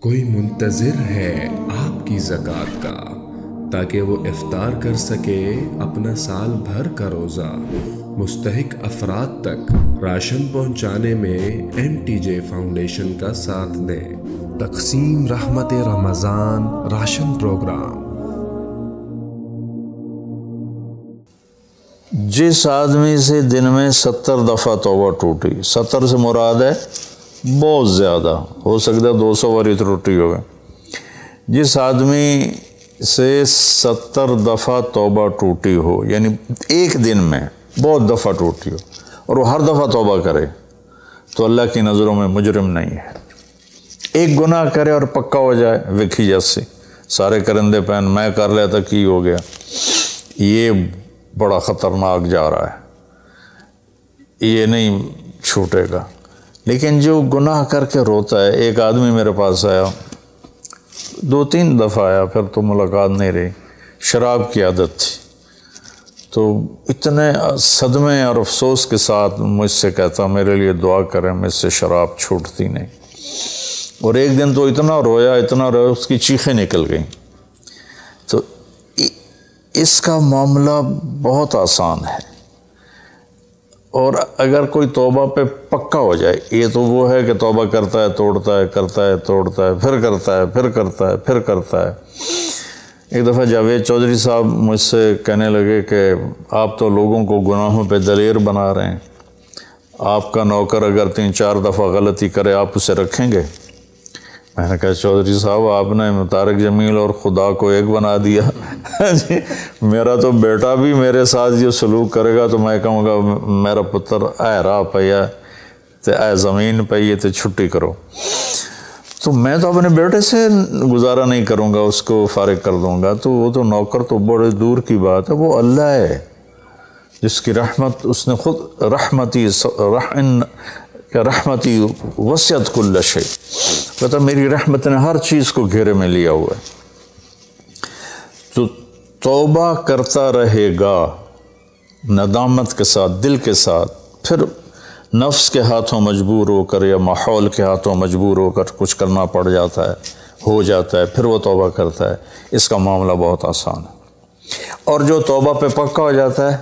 کوئی منتظر ہے آپ کی زکوٰۃ کا تاکہ وہ افطار کر سکے اپنا سال بھر کا روزہ۔ مستحق افراد تک راشن پہنچانے میں MTJ فاؤنڈیشن کا ساتھ دیں۔ تقسیم رحمت رمضان راشن پروگرام۔ جس آدمی سے دن میں 70 دفعہ توبہ ٹوٹی، 70 سے مراد ہے بہت زیادہ، ہو سکتا ہے 200 باری ٹوٹی ہوگا۔ جس آدمی سے 70 دفعہ توبہ ٹوٹی ہو، یعنی ایک دن میں بہت دفعہ ٹوٹی ہو اور وہ ہر دفعہ توبہ کرے، تو اللہ کی نظروں میں مجرم نہیں ہے۔ ایک گناہ کرے اور پکا ہو جائے، وکھی جیسے سارے کرندے پہن میں کر لیا تھا کی ہو گیا، یہ بڑا خطرناک جا رہا ہے، یہ نہیں چھوٹے گا۔ لیکن جو گناہ کر کے روتا ہے، ایک آدمی میرے پاس آیا، 2-3 دفعہ آیا، پھر تو ملاقات نہیں رہی، شراب کی عادت تھی، تو اتنے صدمے اور افسوس کے ساتھ مجھ سے کہتا میرے لیے دعا کریں، مجھ سے شراب چھوٹتی نہیں۔ اور ایک دن تو اتنا رویا اس کی چیخیں نکل گئیں۔ تو اس کا معاملہ بہت آسان ہے، اور اگر کوئی توبہ پہ پکا ہو جائے، یہ تو وہ ہے کہ توبہ کرتا ہے توڑتا ہے، کرتا ہے توڑتا ہے، پھر کرتا ہے، پھر کرتا ہے، پھر کرتا ہے۔ ایک دفعہ جاوید چودھری صاحب مجھ سے کہنے لگے کہ آپ تو لوگوں کو گناہوں پہ دلیر بنا رہے ہیں، آپ کا نوکر اگر 3-4 دفعہ غلطی کرے آپ اسے رکھیں گے؟ میں نے کہا چودھری صاحب آپ نے طارق جمیل اور خدا کو ایک بنا دیا۔ میرا تو بیٹا بھی میرے ساتھ یہ سلوک کرے گا تو میں کہوں گا میرا پتر اے راہ پیا تے اے زمین پئی تے چھٹی کرو۔ تو میں تو اپنے بیٹے سے گزارا نہیں کروں گا، اس کو فارغ کر دوں گا، تو وہ تو نوکر تو بڑے دور کی بات ہے، وہ اللہ ہے جس کی رحمت اس نے خود رحمتی وسعت کل شیء، پتہ میری رحمت نے ہر چیز کو گھیرے میں لیا ہوا ہے۔ تو توبہ کرتا رہے گا ندامت کے ساتھ، دل کے ساتھ، پھر نفس کے ہاتھوں مجبور ہو کر یا ماحول کے ہاتھوں مجبور ہو کر کچھ کرنا پڑ جاتا ہے، ہو جاتا ہے، پھر وہ توبہ کرتا ہے۔ اس کا معاملہ بہت آسان ہے۔ اور جو توبہ پہ پکا ہو جاتا ہے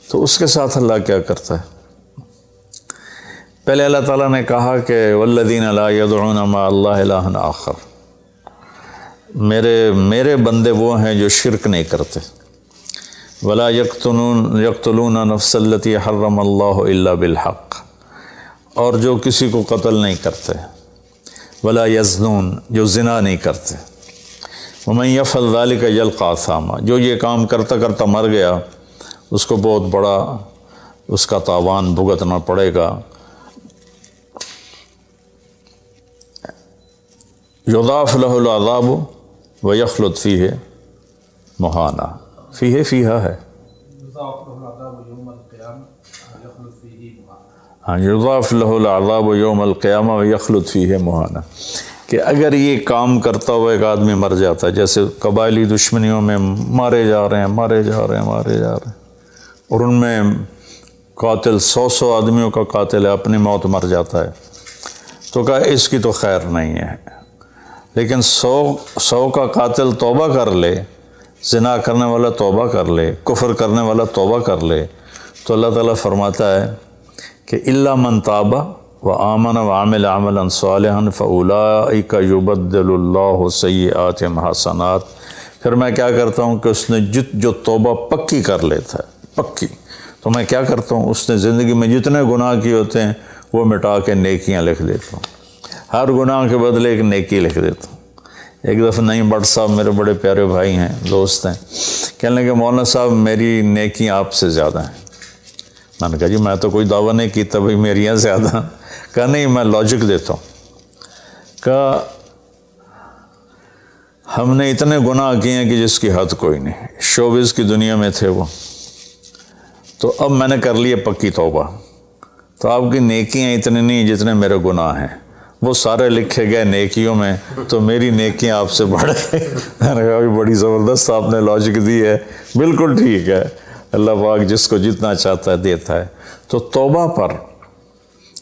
تو اس کے ساتھ اللہ کیا کرتا ہے؟ پہلے اللہ تعالیٰ نے کہا کہ والذین لا یدعون مع اللہ الہا آخر، میرے بندے وہ ہیں جو شرک نہیں کرتے۔ ولا یقتلون نفس التی حرم اللہ الا بالحق، اور جو کسی کو قتل نہیں کرتے۔ ولا یزنون، جو زنا نہیں کرتے۔ ومن یفعل ذلک یلقى اثاما، جو یہ کام کرتا کرتا مر گیا اس کو بہت بڑا اس کا تاوان بھگتنا پڑے گا۔ یضاعف له العذاب ویخلد فیہ مہانا، فیہا ہے، ہاں یضاعف له العذاب یوم القیامہ ویخلد فیہ مہانا، کہ اگر یہ کام کرتا ہوا ایک آدمی مر جاتا ہے، جیسے قبائلی دشمنیوں میں مارے جا رہے ہیں، اور ان میں قاتل 100 آدمیوں کا قاتل ہے، اپنی موت مر جاتا ہے، تو کہا اس کی تو خیر نہیں ہے۔ لیکن 100 کا قاتل توبہ کر لے، زنا کرنے والا توبہ کر لے، کفر کرنے والا توبہ کر لے، تو اللہ تعالیٰ فرماتا ہے کہ الا من تاب وآمن وعمل عملا صالحا فاولئک یبدل اللہ سیئاتہم حسنات۔ پھر میں کیا کرتا ہوں کہ اس نے جو توبہ پکی کر لیتا ہے، پکی، تو میں کیا کرتا ہوں اس نے زندگی میں جتنے گناہ کیے ہوتے ہیں وہ مٹا کے نیکیاں لکھ دیتا ہوں، ہر گناہ کے بدلے ایک نیکی لکھ دیتا ہوں۔ ایک دفعہ نعیم بٹ صاحب میرے بڑے پیارے بھائی ہیں، دوست ہیں، کہنے لگے مولانا صاحب میری نیکیاں آپ سے زیادہ ہیں۔ میں نے کہا جی میں تو کوئی دعویٰ نہیں کیتا بھائی میریاں زیادہ، کہا نہیں میں لاجک دیتا ہوں، کہا ہم نے اتنے گناہ کیے ہیں کہ جس کی حد کوئی نہیں، شوبز کی دنیا میں تھے وہ، تو اب میں نے کر لیے پکی توبہ، تو آپ کی نیکیاں اتنے نہیں جتنے میرے گناہ ہیں، وہ سارے لکھے گئے نیکیوں میں، تو میری نیکیاں آپ سے بڑھ گئی۔ میں نے کہا بڑی زبردست آپ نے لاجک دی ہے، بالکل ٹھیک ہے، اللہ پاک جس کو جتنا چاہتا ہے دیتا ہے۔ تو توبہ پر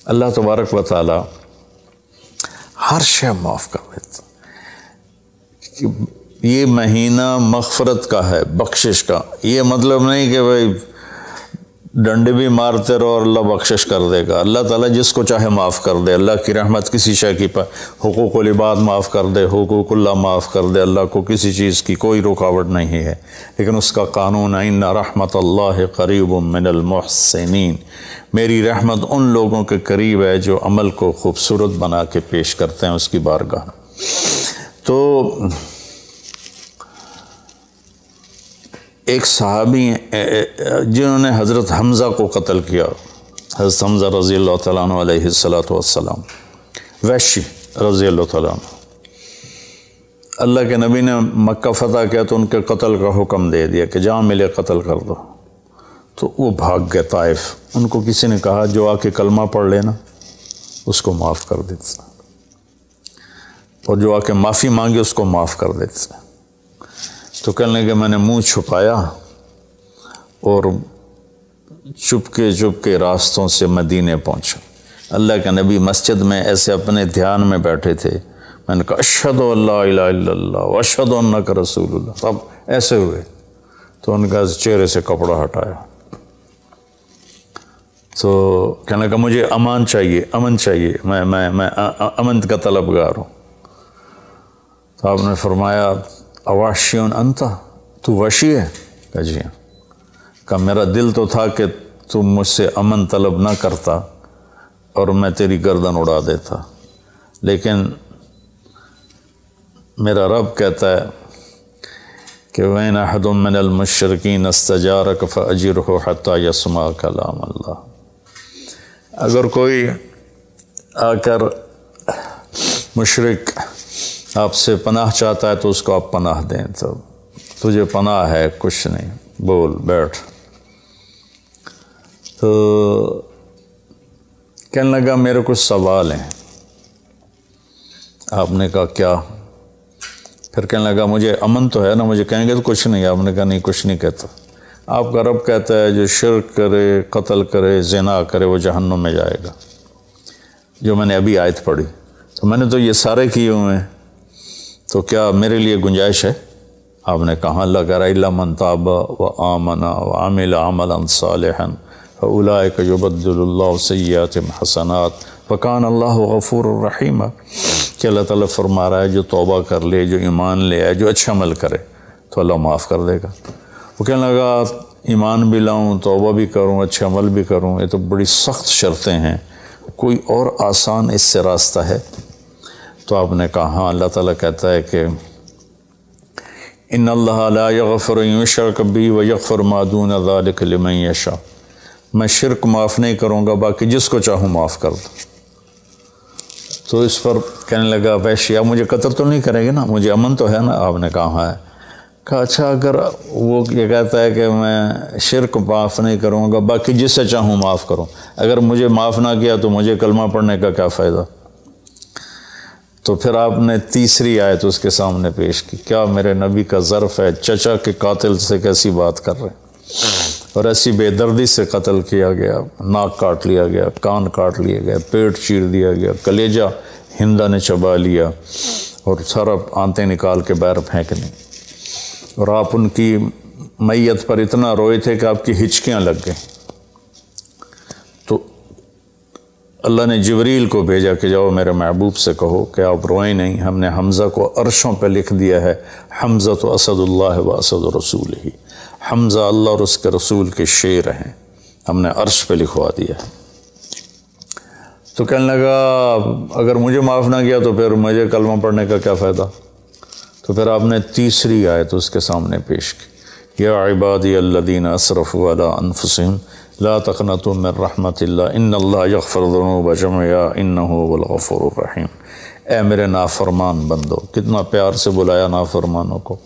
اللہ تبارک و تعالی ہر شے معاف کر دیتا، یہ مہینہ مغفرت کا ہے، بخشش کا۔ یہ مطلب نہیں کہ بھائی ڈنڈے بھی مارتے رہو اور اللہ بخشش کر دے گا۔ اللہ تعالیٰ جس کو چاہے معاف کر دے، اللہ کی رحمت کسی شے کی حقوق العباد معاف کر دے، حقوق اللہ معاف کر دے، اللہ کو کسی چیز کی کوئی رکاوٹ نہیں ہے، لیکن اس کا قانون ہے ان رحمت اللہ قریب من المحسنین، میری رحمت ان لوگوں کے قریب ہے جو عمل کو خوبصورت بنا کے پیش کرتے ہیں اس کی بارگاہ۔ تو ایک صحابی جنہوں نے حضرت حمزہ کو قتل کیا، حضرت حمزہ رضی اللہ تعالیٰ عنہ علیہ السلام، وحشی رضی اللہ تعالیٰ عنہ، اللہ کے نبی نے مکہ فتح کیا تو ان کے قتل کا حکم دے دیا کہ جہاں ملے قتل کر دو، تو وہ بھاگ گئے طائف۔ ان کو کسی نے کہا جو آ کے کلمہ پڑھ لینا اس کو معاف کر دیتے، اور جو آ کے معافی مانگے اس کو معاف کر دیتے۔ تو کہنے لگے میں نے منہ چھپایا اور چپ کے راستوں سے مدینے پہنچا۔ اللہ کے نبی مسجد میں ایسے اپنے دھیان میں بیٹھے تھے، میں نے کہا اشہد ان لا الہ الا اللہ واشہد انک رسول اللہ، تب ایسے ہوئے تو ان کا چہرے سے کپڑا ہٹایا، تو کہنے لگا مجھے امن چاہیے، میں امن کا طلبگار ہوں۔ تو آپ نے فرمایا اواشیون انتا، تو وحشی ہے؟ کہا جی ہاں۔ کہا میرا دل تو تھا کہ تم مجھ سے امن طلب نہ کرتا اور میں تیری گردن اڑا دیتا، لیکن میرا رب کہتا ہے کہ وَإِنْ أَحَدٌ مِّنَ الْمُشْرِكِينَ اسْتَجَارَكَ فَأَجِرْهُ حَتَّى يَسْمَعَ كَلَامَ اللَّهِ۔ اگر کوئی آ کر مشرک آپ سے پناہ چاہتا ہے تو اس کو آپ پناہ دیں، تو تجھے پناہ ہے، کچھ نہیں، بول بیٹھ۔ تو کہنے لگا میرے کچھ سوال ہیں۔ آپ نے کہا کیا؟ پھر کہنے لگا مجھے امن تو ہے نا، مجھے کہیں گے تو کچھ نہیں۔ آپ نے کہا نہیں کچھ نہیں کہتا، آپ کا رب کہتا ہے جو شرک کرے، قتل کرے، زنا کرے وہ جہنم میں جائے گا، جو میں نے ابھی آیت پڑھی۔ تو میں نے تو یہ سارے کیے ہوئے ہیں، تو کیا میرے لیے گنجائش ہے؟ آپ نے کہا اللہ کہہ رہا الا من تاب وآمن وعمل عملا صالحا فاولئک یبدل اللہ سیئاتہم حسنات وکان اللہ غفور الرحیم، کہ اللہ تعالیٰ فرما رہا ہے جو توبہ کر لے، جو ایمان لے آئے، جو اچھا عمل کرے تو اللہ معاف کر دے گا۔ وہ کہنے لگا ایمان بھی لاؤں، توبہ بھی کروں، اچھا عمل بھی کروں، یہ تو بڑی سخت شرطیں ہیں، کوئی اور آسان اس سے راستہ ہے؟ تو آپ نے کہا ہاں، اللہ تعالیٰ کہتا ہے کہ ان اللہ لا یغفر ان یشرک بہ ویغفر ما دون ذلک لمن یشاء، میں شرک معاف نہیں کروں گا، باقی جس کو چاہوں معاف کر دوں۔ تو اس پر کہنے لگا وحشی آپ مجھے قتل تو نہیں کریں گے نا، مجھے امن تو ہے نا؟ آپ نے کہا ہاں ہے۔ کہا اچھا اگر وہ یہ کہتا ہے کہ میں شرک معاف نہیں کروں گا، باقی جس سے چاہوں معاف کروں، اگر مجھے معاف نہ کیا تو مجھے کلمہ پڑھنے کا کیا فائدہ؟ تو پھر آپ نے تیسری آیت اس کے سامنے پیش کی، کیا میرے نبی کا ظرف ہے چچا کے قاتل سے کیسی بات کر رہے ہیں، اور ایسی بے دردی سے قتل کیا گیا، ناک کاٹ لیا گیا، کان کاٹ لیے گئے، پیٹ چیر دیا گیا، کلیجہ ہندا نے چبا لیا اور سارا آنتیں نکال کے باہر پھینک دیں، اور آپ ان کی میت پر اتنا روئے تھے کہ آپ کی ہچکیاں لگ گئیں۔ تو اللہ نے جبریل کو بھیجا کہ جاؤ میرے محبوب سے کہو کہ آپ روئیں نہیں، ہم نے حمزہ کو عرشوں پہ لکھ دیا ہے، حمزہ تو اسد اللہ و اسد رسول ہی، حمزہ اللہ اور اس کے رسول کے شیر ہیں، ہم نے عرش پہ لکھوا دیا ہے۔ تو کہنے لگا اگر مجھے معاف نہ کیا تو پھر مجھے کلمہ پڑھنے کا کیا فائدہ؟ تو پھر آپ نے تیسری آیت اس کے سامنے پیش کی، یا عبادی الذین اسرفوا علی انفسہم لا تقنطوا من رحمت اللہ ان اللہ یغفر الذنوب جميعا انہ هو الغفور الرحیم۔ اے میرے نافرمان بندو، کتنا پیار سے بلایا نافرمانوں کو،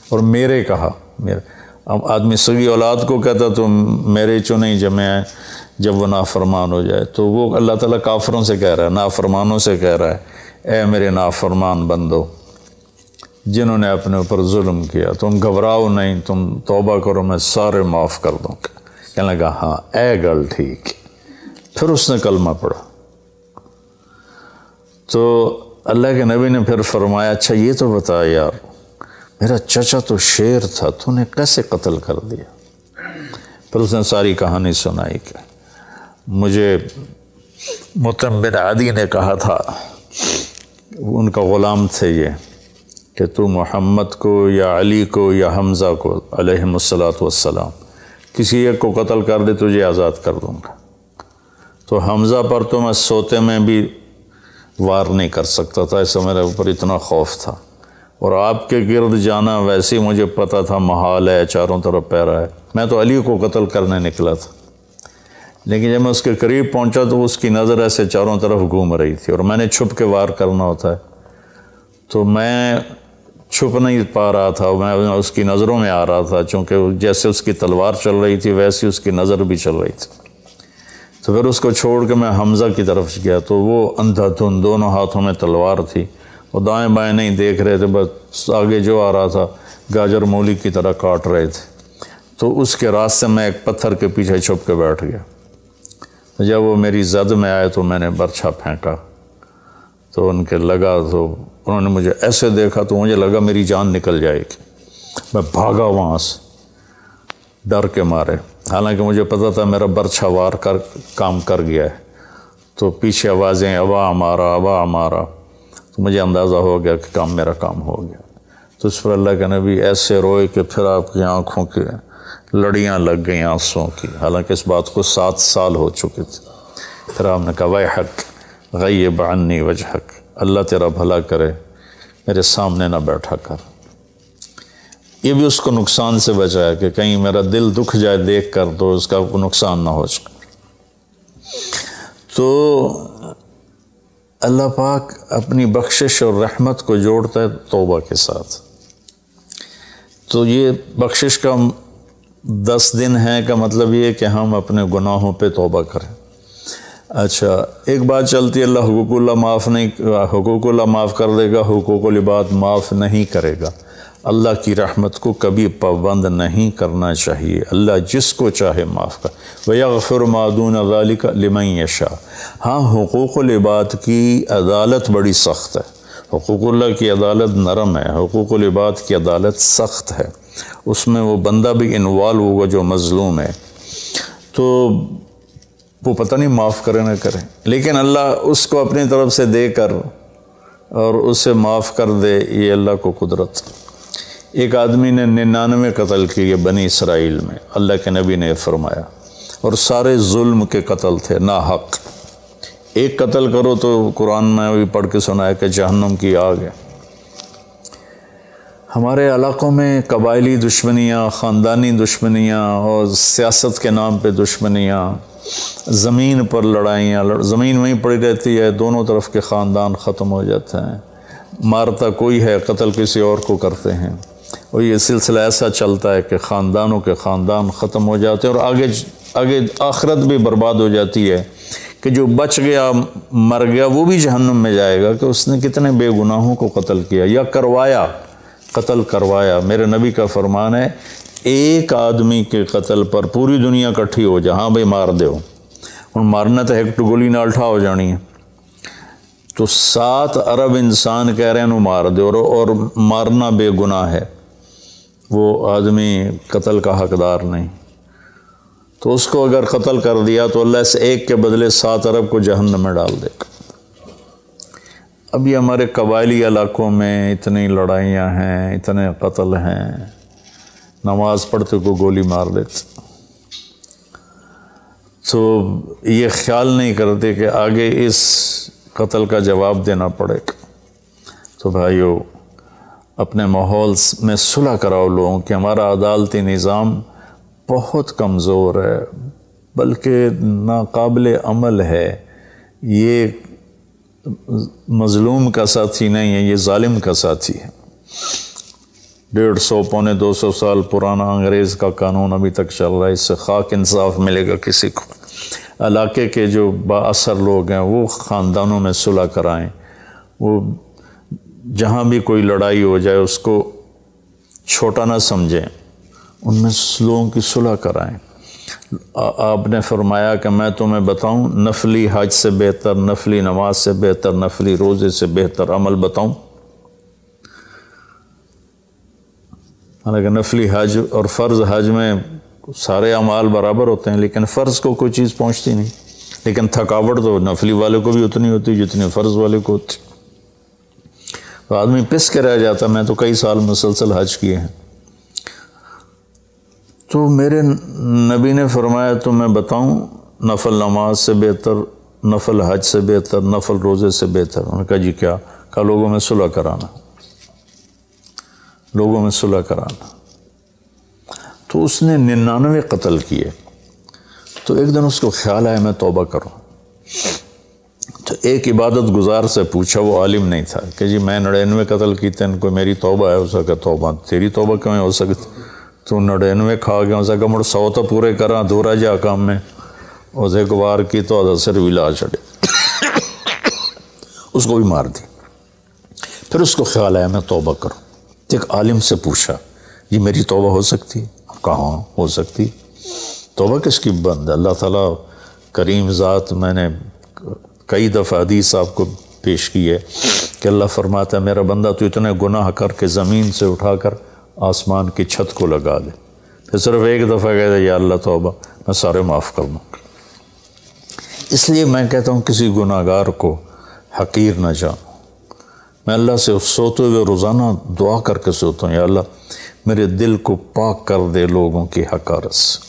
اور میرے کہا، میرے اب آدمی سگی اولاد کو کہتا تو میرے چنے جمع ہیں، جب وہ نافرمان ہو جائے تو وہ اللہ تعالیٰ کافروں سے کہہ رہا ہے، نافرمانوں سے کہہ رہا ہے اے میرے نافرمان بندو جنہوں نے اپنے اوپر ظلم کیا، تم گھبراؤ نہیں، تم توبہ کرو، میں سارے معاف کر دوں گا۔ کہنے لگا ہاں اے گل ٹھیک۔ پھر اس نے کلمہ پڑھا تو اللہ کے نبی نے پھر فرمایا اچھا یہ تو بتا یار میرا چچا تو شیر تھا، تو نے کیسے قتل کر دیا؟ پھر اس نے ساری کہانی سنائی کہ مجھے مطعم بن عدی نے کہا تھا، ان کا غلام تھے یہ، کہ تو محمد کو یا علی کو یا حمزہ کو علیہم السلام کسی ایک کو قتل کر دے تجھے آزاد کر دوں گا۔ تو حمزہ پر تو میں سوتے میں بھی وار نہیں کر سکتا تھا، ایسا میرے اوپر اتنا خوف تھا، اور آپ کے گرد جانا ویسے مجھے پتہ تھا محال ہے، چاروں طرف پیرا ہے۔ میں تو علی کو قتل کرنے نکلا تھا، لیکن جب میں اس کے قریب پہنچا تو اس کی نظر ایسے چاروں طرف گھوم رہی تھی، اور میں نے چھپ کے وار کرنا ہوتا ہے، تو میں چھپ نہیں پا رہا تھا، میں اس کی نظروں میں آ رہا تھا، چونکہ جیسے اس کی تلوار چل رہی تھی ویسی اس کی نظر بھی چل رہی تھی۔ تو پھر اس کو چھوڑ کے میں حمزہ کی طرف گیا، تو وہ اندھا دھند، دونوں ہاتھوں میں تلوار تھی، وہ دائیں بائیں نہیں دیکھ رہے تھے، بس آگے جو آ رہا تھا گاجر مولی کی طرح کاٹ رہے تھے۔ تو اس کے راستے میں ایک پتھر کے پیچھے چھپ کے بیٹھ گیا۔ جب وہ میری زد میں آئے تو میں نے برچھا پھینکا، تو ان کے لگا، تو انہوں نے مجھے ایسے دیکھا تو مجھے لگا میری جان نکل جائے گی۔ میں بھاگا وہاں سے ڈر کے مارے، حالانکہ مجھے پتہ تھا میرا برچھا وار کام کر گیا ہے۔ تو پیچھے آوازیں ابا ہمارا ابا ہمارا، تو مجھے اندازہ ہو گیا کہ میرا کام ہو گیا۔ تو اس پر اللہ کے نبی ایسے روئے کہ پھر آپ کی آنکھوں کی لڑیاں لگ گئیں آنسوں کی، حالانکہ اس بات کو 7 سال ہو چکے تھے۔ پھر آپ نے کہا ویحک غیب عنی وجہک، اللہ تیرا بھلا کرے میرے سامنے نہ بیٹھا کر۔ یہ بھی اس کو نقصان سے بچایا کہ کہیں میرا دل دکھ جائے دیکھ کر تو اس کا نقصان نہ ہو جائے۔ تو اللہ پاک اپنی بخشش اور رحمت کو جوڑتا ہے توبہ کے ساتھ۔ تو یہ بخشش کا 10 دن ہے کا مطلب یہ کہ ہم اپنے گناہوں پہ توبہ کریں۔ اچھا، ایک بات چلتی ہے، اللہ حقوق اللہ معاف کر دے گا، حقوق العباد معاف نہیں کرے گا۔ اللہ کی رحمت کو کبھی پابند نہیں کرنا چاہیے، اللہ جس کو چاہے معاف کر۔ وَيَغْفِرُ مَا دُونَ ذَلِكَ لِمَن يَشَاءُ۔ ہاں، حقوق العباد کی عدالت بڑی سخت ہے، حقوق اللہ کی عدالت نرم ہے، حقوق العباد کی عدالت سخت ہے، اس میں وہ بندہ بھی انوالو ہوگا جو مظلوم ہے، تو وہ پتہ نہیں معاف کرے نہ کرے، لیکن اللہ اس کو اپنی طرف سے دے کر اور اسے معاف کر دے، یہ اللہ کو قدرت۔ ایک آدمی نے 99 قتل کیے بنی اسرائیل میں، اللہ کے نبی نے فرمایا، اور سارے ظلم کے قتل تھے، ناحق۔ ایک قتل کرو تو قرآن میں بھی پڑھ کے سنایا کہ جہنم کی آگ ہے۔ ہمارے علاقوں میں قبائلی دشمنیاں، خاندانی دشمنیاں اور سیاست کے نام پہ دشمنیاں، زمین پر لڑائیاں، زمین وہیں پڑی رہتی ہے، دونوں طرف کے خاندان ختم ہو جاتے ہیں، مارتا کوئی ہے، قتل کسی اور کو کرتے ہیں، اور یہ سلسلہ ایسا چلتا ہے کہ خاندانوں کے خاندان ختم ہو جاتے ہیں، اور آگے آخرت بھی برباد ہو جاتی ہے کہ جو بچ گیا مر گیا وہ بھی جہنم میں جائے گا کہ اس نے کتنے بے گناہوں کو قتل کیا یا قتل کروایا۔ میرے نبی کا فرمان ہے، ایک آدمی کے قتل پر پوری دنیا کٹھی ہو جا، ہاں بھائی مار دے ہو، اور مارنا تو ایک گولی نال ٹھا ہو جانی ہے، تو 7 ارب انسان کہہ رہے ہیں انہوں مار دے، اور مارنا بے گناہ ہے، وہ آدمی قتل کا حقدار نہیں، تو اس کو اگر قتل کر دیا تو اللہ اس ایک کے بدلے 7 ارب کو جہنم میں ڈال دے گا۔ اب یہ ہمارے قبائلی علاقوں میں اتنی لڑائیاں ہیں، اتنے قتل ہیں، نماز پڑھتے کو گولی مار دیتے، تو یہ خیال نہیں کرتے کہ آگے اس قتل کا جواب دینا پڑے گا۔ تو بھائیو، اپنے ماحول میں صلح کراؤ لوگوں کہ ہمارا عدالتی نظام بہت کمزور ہے، بلکہ ناقابل عمل ہے، یہ مظلوم کا ساتھی نہیں ہے، یہ ظالم کا ساتھی ہے۔ 150 پونے 200 سال پرانا انگریز کا قانون ابھی تک چل رہا ہے، اس سے خاک انصاف ملے گا کسی کو۔ علاقے کے جو با اثر لوگ ہیں وہ خاندانوں میں صلح کرائیں، وہ جہاں بھی کوئی لڑائی ہو جائے اس کو چھوٹا نہ سمجھیں، ان میں لوگوں کی صلح کرائیں۔ آپ نے فرمایا کہ میں تمہیں بتاؤں نفلی حج سے بہتر، نفلی نماز سے بہتر، نفلی روزے سے بہتر عمل بتاؤں؟ حالانکہ نفلی حج اور فرض حج میں سارے اعمال برابر ہوتے ہیں، لیکن فرض کو کوئی چیز پہنچتی نہیں، لیکن تھکاوٹ تو نفلی والے کو بھی اتنی ہوتی جتنی فرض والے کو ہوتی، تو آدمی پس کے رہ جاتا۔ میں تو کئی سال مسلسل حج کیے ہیں۔ تو میرے نبی نے فرمایا تو میں بتاؤں نفل نماز سے بہتر، نفل حج سے بہتر، نفل روزے سے بہتر؟ انہوں نے کہا جی کیا؟ کہا لوگوں میں صلح کرانا، لوگوں میں صلح کرانا۔ تو اس نے 99 قتل کیے۔ تو ایک دن اس کو خیال آیا میں توبہ کروں، تو ایک عبادت گزار سے پوچھا، وہ عالم نہیں تھا، کہ جی میں 99 قتل کیتے ہیں، کوئی میری توبہ ہے؟ اس کا توبہ تیری توبہ کیوں ہو سکتی؟ تو 99 کھا گیا، اس کا مڑ 100 تو پورے کرا، دورا جا کام میں اسے ایک وار کی تو اثر بھی لا چھڑے، اس کو بھی مار دی۔ پھر اس کو خیال آیا میں توبہ کروں، ایک عالم سے پوچھا جی میری توبہ ہو سکتی ہے؟ کہاں ہو سکتی؟ توبہ کس کی بند ہے؟ اللہ تعالیٰ کریم ذات، میں نے کئی دفعہ حدیث آپ کو پیش کی ہے کہ اللہ فرماتا ہے میرا بندہ تو اتنے گناہ کر کے زمین سے اٹھا کر آسمان کی چھت کو لگا دے، پھر صرف ایک دفعہ کہتا ہے یا اللہ توبہ، میں سارے معاف کر دوں۔ اس لیے میں کہتا ہوں کسی گناہ گار کو حقیر نہ جانو۔ میں اللہ سے سوتے ہوئے روزانہ دعا کر کے سوتا ہوں، یا اللہ میرے دل کو پاک کر دے لوگوں کی حقارت سے،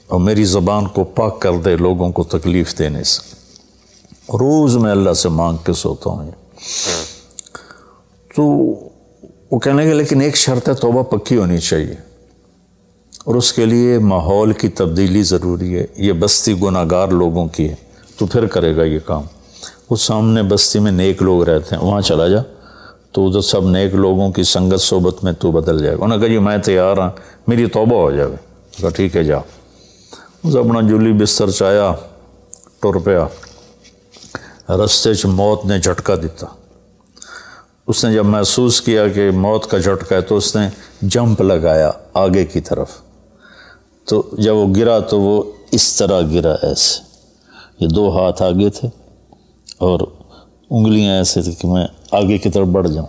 اور میری زبان کو پاک کر دے لوگوں کو تکلیف دینے سے۔ روز میں اللہ سے مانگ کے سوتا ہوں۔ تو وہ کہنے لگے لیکن ایک شرط ہے، توبہ پکی ہونی چاہیے، اور اس کے لیے ماحول کی تبدیلی ضروری ہے۔ یہ بستی گناہ گار لوگوں کی ہے، تو پھر کرے گا یہ کام۔ وہ سامنے بستی میں نیک لوگ رہتے ہیں، وہاں چلا جا، تو ادھر سب نیک لوگوں کی سنگت صحبت میں تو بدل جائے گا۔ انہوں نے کہا جی میں تیار ہوں، میری توبہ ہو جائے۔ کہا ٹھیک ہے جا۔ اس اپنا جولی بستر چایا، ٹر پیا۔ رستے چ موت نے جھٹکا دیتا۔ اس نے جب محسوس کیا کہ موت کا جھٹکا ہے تو اس نے جمپ لگایا آگے کی طرف۔ تو جب وہ گرا تو وہ اس طرح گرا، ایسے، یہ 2 ہاتھ آگے تھے اور انگلیاں ایسے تھی کہ میں آگے کی طرف بڑھ جاؤں،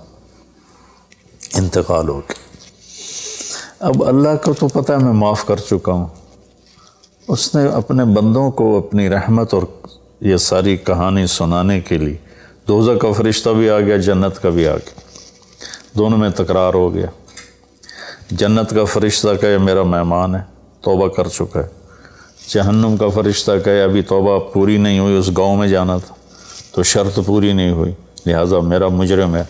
انتقال ہو کے۔ اب اللہ کو تو پتہ ہے میں معاف کر چکا ہوں، اس نے اپنے بندوں کو اپنی رحمت اور یہ ساری کہانی سنانے کے لیے دوزخ کا فرشتہ بھی آ گیا، جنت کا بھی آ گیا، دونوں میں تکرار ہو گیا۔ جنت کا فرشتہ کہے میرا مہمان ہے، توبہ کر چکا ہے۔ جہنم کا فرشتہ کہے ابھی توبہ پوری نہیں ہوئی، اس گاؤں میں جانا تھا تو شرط پوری نہیں ہوئی، لہٰذا میرا مجرم ہے۔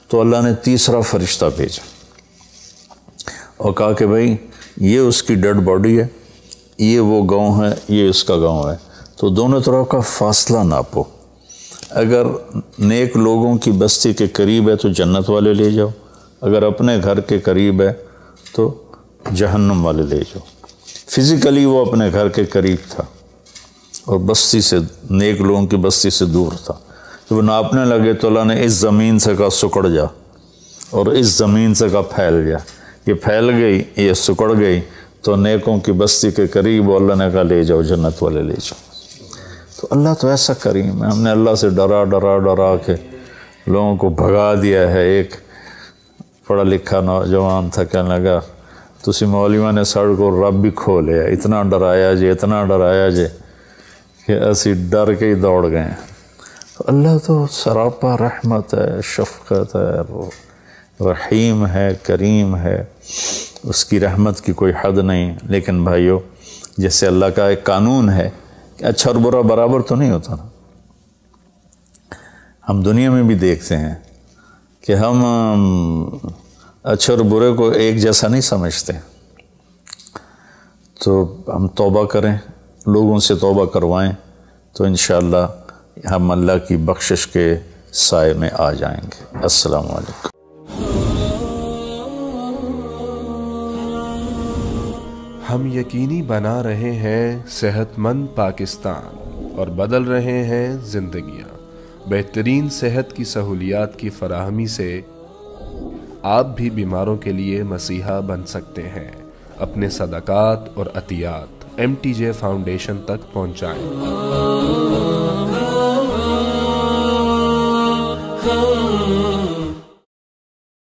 تو اللہ نے تیسرا فرشتہ بھیجا اور کہا کہ بھائی یہ اس کی ڈیڈ باڈی ہے، یہ وہ گاؤں ہے، یہ اس کا گاؤں ہے، تو دونوں طرف کا فاصلہ ناپو۔ اگر نیک لوگوں کی بستی کے قریب ہے تو جنت والے لے جاؤ، اگر اپنے گھر کے قریب ہے تو جہنم والے لے جاؤ۔ فزیکلی وہ اپنے گھر کے قریب تھا اور بستی سے، نیک لوگوں کی بستی سے دور تھا۔ جب وہ ناپنے لگے تو اللہ نے اس زمین سے کہا سکڑ جا، اور اس زمین سے کہا پھیل جا۔ یہ پھیل گئی، یہ سکڑ گئی تو نیکوں کی بستی کے قریب، اللہ نے کہا لے جاؤ، جنت والے لے جاؤ۔ تو اللہ تو ایسا کریم ہے، ہم نے اللہ سے ڈرا ڈرا ڈرا کے لوگوں کو بھگا دیا ہے۔ ایک پڑھا لکھا نوجوان تھا، کہنے لگا تسی مولویوں نے ساڑھ کو رب بھی کھو لیا، اتنا ڈرایا جے، اتنا ڈرایا جے کہ اسی ڈر کے ہی دوڑ گئے ہیں۔ تو اللہ تو سراپا رحمت ہے، شفقت ہے، رحیم ہے، کریم ہے، اس کی رحمت کی کوئی حد نہیں۔ لیکن بھائیو، جیسے اللہ کا ایک قانون ہے کہ اچھا اور برا برابر تو نہیں ہوتا نا۔ ہم دنیا میں بھی دیکھتے ہیں کہ ہم اچھے اور برے کو ایک جیسا نہیں سمجھتے، تو ہم توبہ کریں، لوگوں سے توبہ کروائیں، تو انشاءاللہ ہم اللہ کی بخشش کے سائے میں آ جائیں گے۔ السلام علیکم۔ ہم یقینی بنا رہے ہیں صحت مند پاکستان اور بدل رہے ہیں زندگیاں۔ بہترین صحت کی سہولیات کی فراہمی سے آپ بھی بیماروں کے لیے مسیحا بن سکتے ہیں۔ اپنے صدقات اور عطیات MTJ فاؤنڈیشن تک پہنچائیں۔